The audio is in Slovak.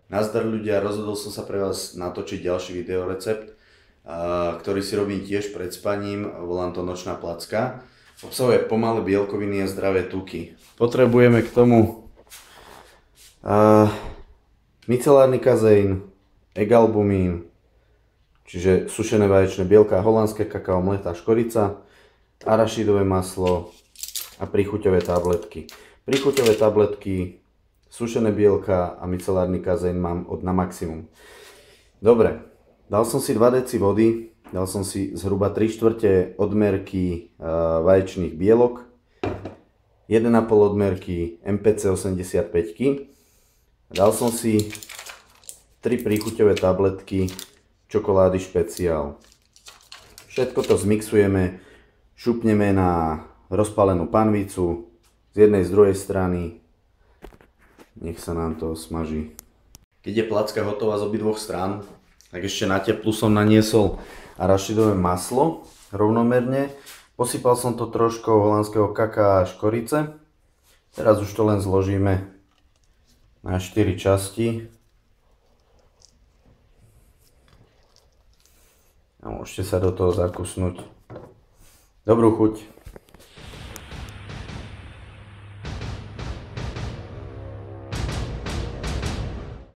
Nazdar ľudia, rozhodol som sa pre vás natočiť ďalší videorecept, ktorý si robím tiež pred spaním, volám to nočná placka. Obsahuje pomalé bielkoviny a zdravé tuky. Potrebujeme k tomu micelárny kazeín, egalbumín, čiže sušené vaječné bielka, holandské kakao, mletá škorica, arašidové maslo a príchuťové tabletky. Príchuťové tabletky, sušené bielka a micelárny kazeín mám na maximum. Dobre, dal som si 2 deci vody, dal som si zhruba 3/4 odmerky vaječných bielok, 1,5 odmerky MPC 85, dal som si 3 príchuťové tabletky čokolády špeciál. Všetko to zmixujeme, šupneme na rozpálenú panvicu z jednej z druhej strany. Nech sa nám to smaží. Keď je placka hotová z obidvoch strán, tak ešte na teplu som naniesol arašidové maslo rovnomerne. Posypal som to troškou holandského kakaa a škorice. Teraz už to len zložíme na 4 časti. A môžete sa do toho zakusnúť. Dobrú chuť.